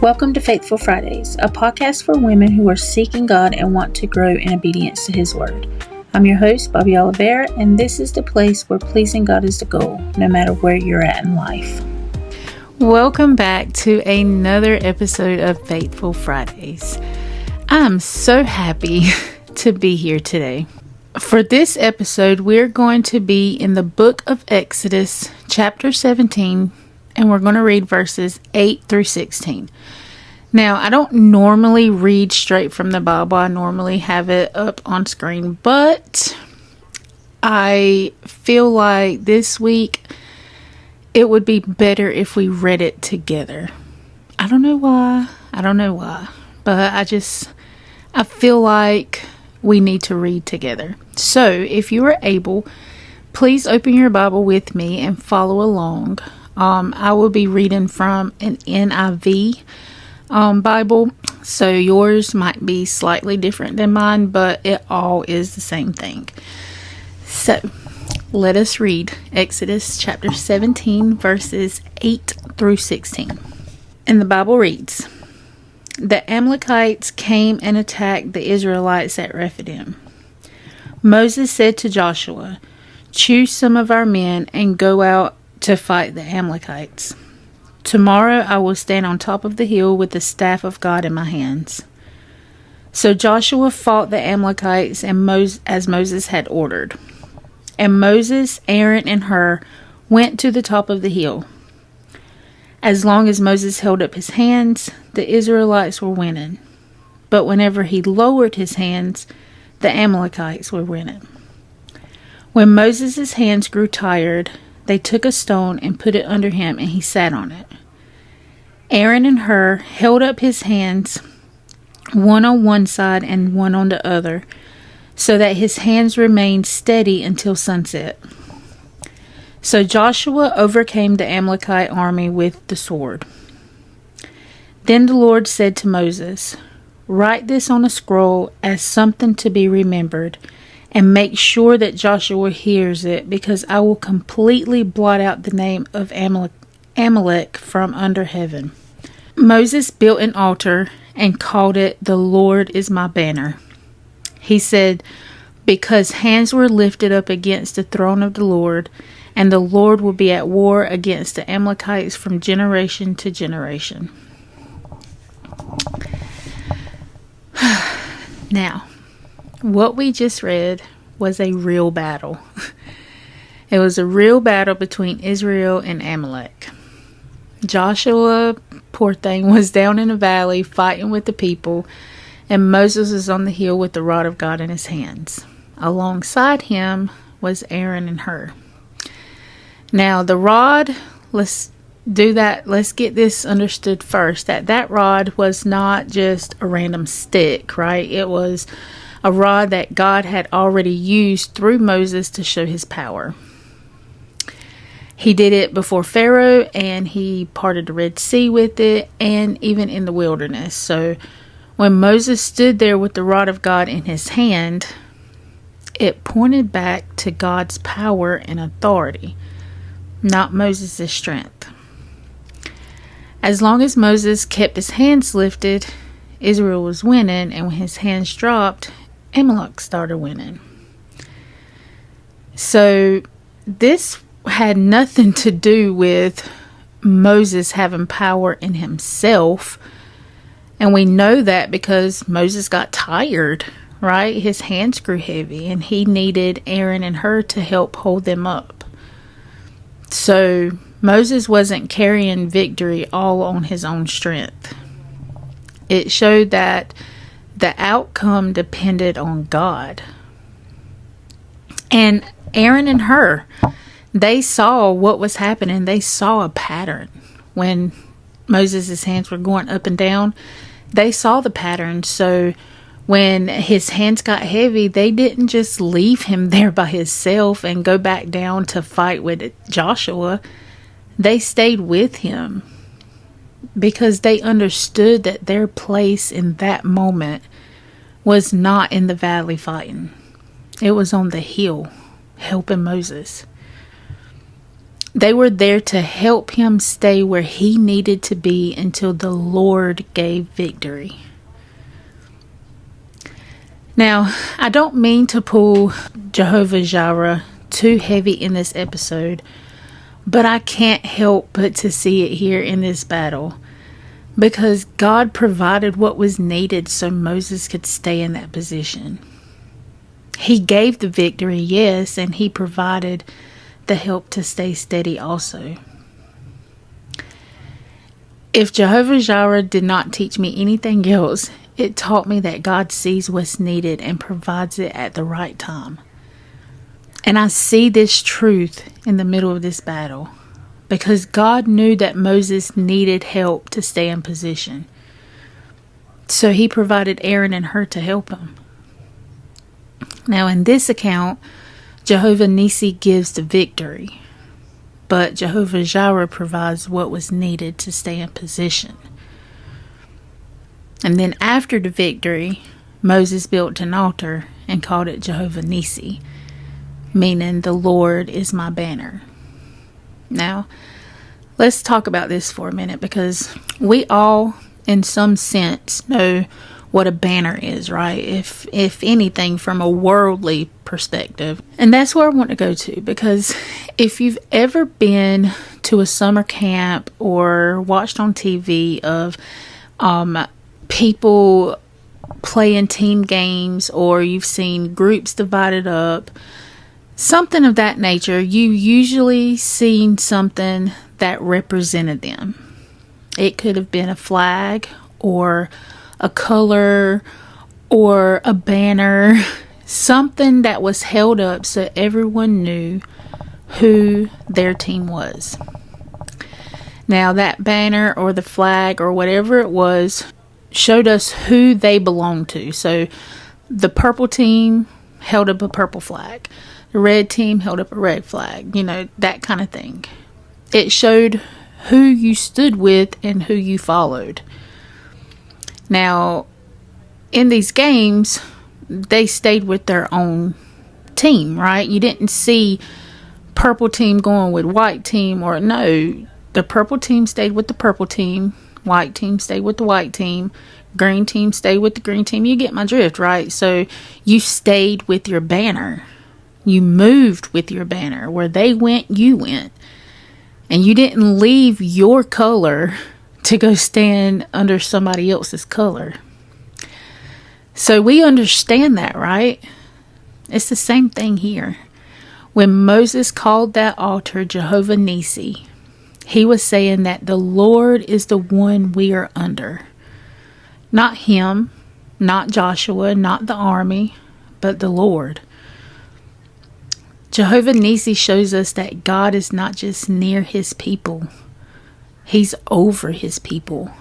Welcome to Faithful Fridays, a podcast for women who are seeking God and want to grow in obedience to His Word. I'm your host, Bobbie Olivera, and this is the place where pleasing God is the goal, no matter where you're at in life. Welcome back to another episode of Faithful Fridays. I'm so happy to be here today. For this episode, we're going to be in the book of Exodus, chapter 17, and we're going to read verses 8 through 16. Now, I don't normally read straight from the Bible. I normally have it up on screen, but I feel like this week it would be better if we read it together. I don't know why, but I feel like we need to read together. So, if you are able, please open your Bible with me and follow along. I will be reading from an NIV Bible, so yours might be slightly different than mine, but it all is the same thing. So, let us read Exodus chapter 17, verses 8 through 16. And the Bible reads, "The Amalekites came and attacked the Israelites at Rephidim. Moses said to Joshua, 'Choose some of our men and go out to fight the Amalekites. Tomorrow I will stand on top of the hill with the staff of God in my hands.' So Joshua fought the Amalekites as Moses had ordered. And Moses, Aaron, and Hur went to the top of the hill. As long as Moses held up his hands, the Israelites were winning. But whenever he lowered his hands, the Amalekites were winning. When Moses' hands grew tired, they took a stone and put it under him, and he sat on it. Aaron and Hur held up his hands, one on one side and one on the other, so that his hands remained steady until sunset. So Joshua overcame the Amalekite army with the sword. Then the Lord said to Moses, 'Write this on a scroll as something to be remembered, and make sure that Joshua hears it, because I will completely blot out the name of Amalek from under heaven.' Moses built an altar and called it 'The Lord is my banner.' He said, 'Because hands were lifted up against the throne of the Lord, and the Lord will be at war against the Amalekites from generation to generation.'" Now, what we just read was a real battle. It was a real battle between Israel and Amalek. Joshua, poor thing, was down in the valley fighting with the people, and Moses was on the hill with the rod of God in his hands. Alongside him was Aaron and Hur. Now, the rod, let's get this understood first, that rod was not just a random stick, right? It was a rod that God had already used through Moses to show his power. He did it before Pharaoh, and he parted the Red Sea with it, and even in the wilderness. So when Moses stood there with the rod of God in his hand, it pointed back to God's power and authority, not Moses' strength. As long as Moses kept his hands lifted, Israel was winning, and when his hands dropped, Amalek started winning. So this had nothing to do with Moses having power in himself. And we know that because Moses got tired, right? His hands grew heavy, and he needed Aaron and Hur to help hold them up. So Moses wasn't carrying victory all on his own strength. It showed that the outcome depended on God. And Aaron and Hur, they saw what was happening. They saw a pattern. When Moses' hands were going up and down, they saw the pattern. So when his hands got heavy, they didn't just leave him there by himself and go back down to fight with Joshua. They stayed with him because they understood that their place in that moment was not in the valley fighting. It was on the hill helping Moses. They were there to help him stay where he needed to be until the Lord gave victory. Now, I don't mean to pull Jehovah Jireh too heavy in this episode, but I can't help but to see it here in this battle, because God provided what was needed so Moses could stay in that position. He gave the victory, yes, and he provided the help to stay steady also. If Jehovah Jireh did not teach me anything else, it taught me that God sees what's needed and provides it at the right time. And I see this truth in the middle of this battle, because God knew that Moses needed help to stay in position. So he provided Aaron and Hur to help him. Now in this account, Jehovah Nissi gives the victory, but Jehovah Jireh provides what was needed to stay in position. And then after the victory, Moses built an altar and called it Jehovah Nissi, meaning the Lord is my banner. Now, let's talk about this for a minute, because we all, in some sense, know what a banner is, right? If anything, from a worldly perspective. And that's where I want to go to, because if you've ever been to a summer camp or watched on TV of people playing team games, or you've seen groups divided up, something of that nature, you usually seen something that represented them. It could have been a flag or a color or a banner, something that was held up so everyone knew who their team was. Now that banner or the flag or whatever it was showed us who they belonged to. So the purple team held up a purple flag. The red team held up a red flag. That kind of thing. It showed who you stood with and who you followed. Now, in these games, they stayed with their own team, right? You didn't see purple team going with white team, or no. The purple team stayed with the purple team. White team stayed with the white team. Green team stayed with the green team. You get my drift, right? So you stayed with your banner. You moved with your banner. Where they went, you went. And you didn't leave your color to go stand under somebody else's color. So we understand that, right? It's the same thing here. When Moses called that altar Jehovah Nissi, he was saying that the Lord is the one we are under. Not him, not Joshua, not the army, but the Lord. Jehovah Nissi shows us that God is not just near his people. He's over his people.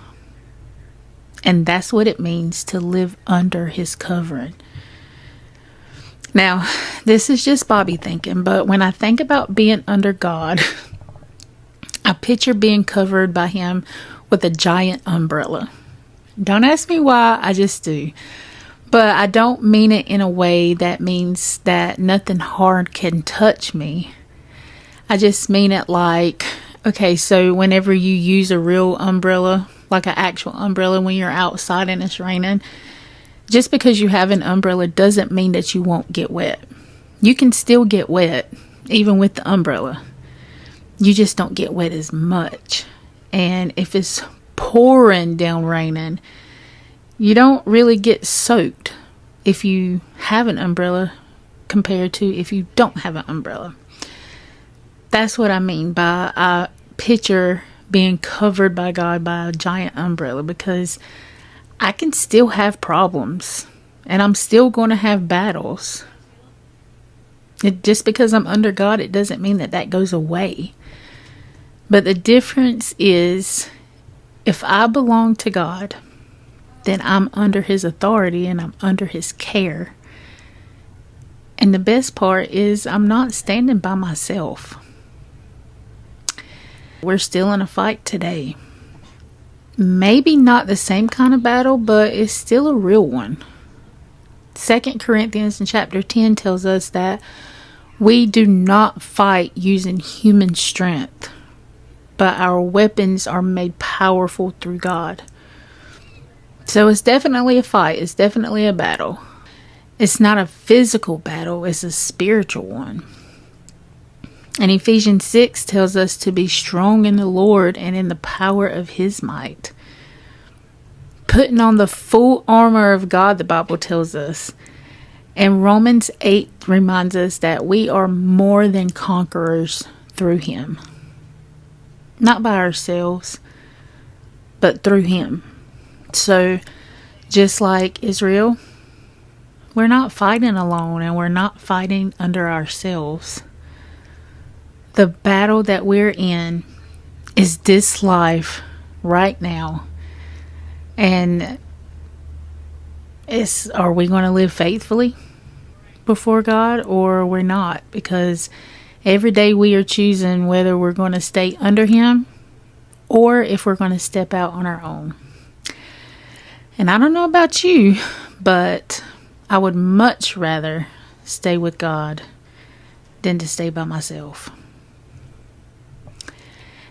And that's what it means to live under his covering. Now, this is just Bobbie thinking, but when I think about being under God, I picture being covered by him with a giant umbrella. Don't ask me why, I just do. But I don't mean it in a way that means that nothing hard can touch me. I just mean it like, okay, so whenever you use a real umbrella, like an actual umbrella when you're outside and it's raining, just because you have an umbrella doesn't mean that you won't get wet. You can still get wet, even with the umbrella. You just don't get wet as much. And if it's pouring down raining, you don't really get soaked if you have an umbrella compared to if you don't have an umbrella. That's what I mean by I picture being covered by God by a giant umbrella, because I can still have problems and I'm still going to have battles. Just because I'm under God, it doesn't mean that that goes away. But the difference is, if I belong to God, then I'm under his authority and I'm under his care. And the best part is I'm not standing by myself. We're still in a fight today. Maybe not the same kind of battle, but it's still a real one. 2 Corinthians in chapter 10 tells us that We do not fight using human strength, but our weapons are made powerful through God. So it's definitely a fight. It's definitely a battle. It's not a physical battle. It's a spiritual one. And Ephesians 6 tells us to be strong in the Lord and in the power of His might. Putting on the full armor of God, the Bible tells us. And Romans 8 reminds us that we are more than conquerors through Him. Not by ourselves, but through Him. So, just like Israel, we're not fighting alone, and we're not fighting under ourselves. The battle that we're in is this life right now. And are we going to live faithfully before God, or we're not? Because every day we are choosing whether we're going to stay under Him or if we're going to step out on our own. And I don't know about you, but I would much rather stay with God than to stay by myself.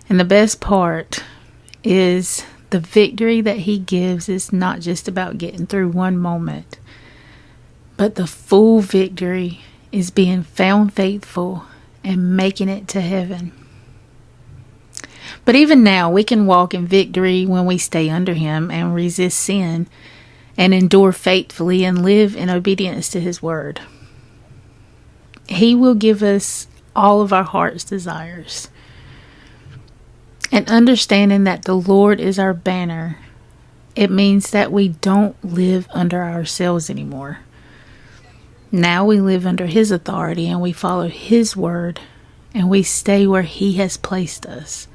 And the best part is the victory that He gives is not just about getting through one moment, but the full victory is being found faithful and making it to heaven. But even now, we can walk in victory when we stay under Him and resist sin and endure faithfully and live in obedience to His word. He will give us all of our heart's desires. And understanding that the Lord is our banner, it means that we don't live under ourselves anymore. Now we live under His authority, and we follow His word, and we stay where He has placed us.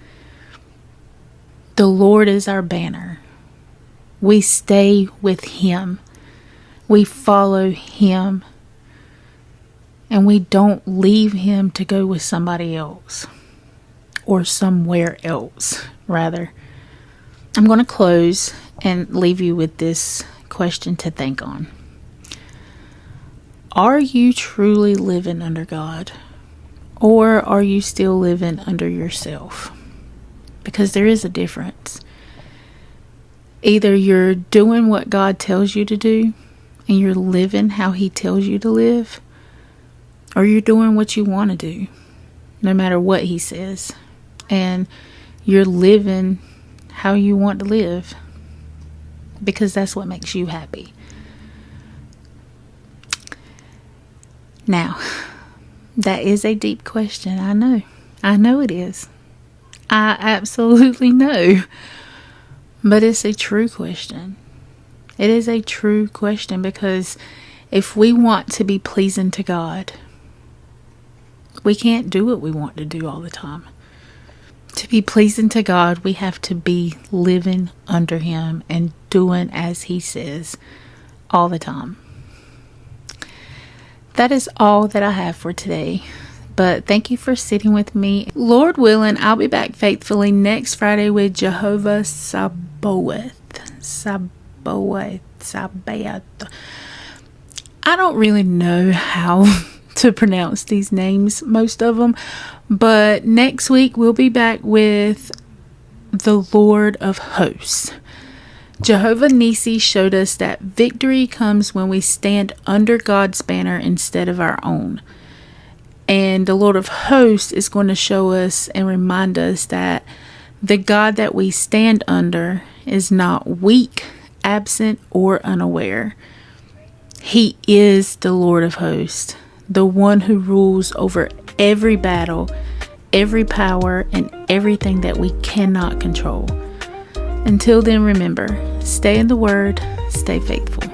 The Lord is our banner. We stay with Him. We follow Him. And we don't leave Him to go with somebody else. Or somewhere else, rather. I'm going to close and leave you with this question to think on. Are you truly living under God? Or are you still living under yourself? Because there is a difference. Either you're doing what God tells you to do, and you're living how He tells you to live, or you're doing what you want to do, no matter what He says. And you're living how you want to live, because that's what makes you happy. Now, that is a deep question. I know it is. I absolutely know. But it's a true question. It is a true question, because if we want to be pleasing to God, we can't do what we want to do all the time. To be pleasing to God, we have to be living under Him and doing as He says all the time. That is all that I have for today. But thank you for sitting with me. Lord willing, I'll be back faithfully next Friday with Jehovah Sabaoth. I don't really know how to pronounce these names, most of them. But next week we'll be back with the Lord of Hosts. Jehovah Nissi showed us that victory comes when we stand under God's banner instead of our own. And the Lord of Hosts is going to show us and remind us that the God that we stand under is not weak, absent, or unaware. He is the Lord of Hosts, the one who rules over every battle, every power, and everything that we cannot control. Until then, remember, stay in the Word, stay faithful.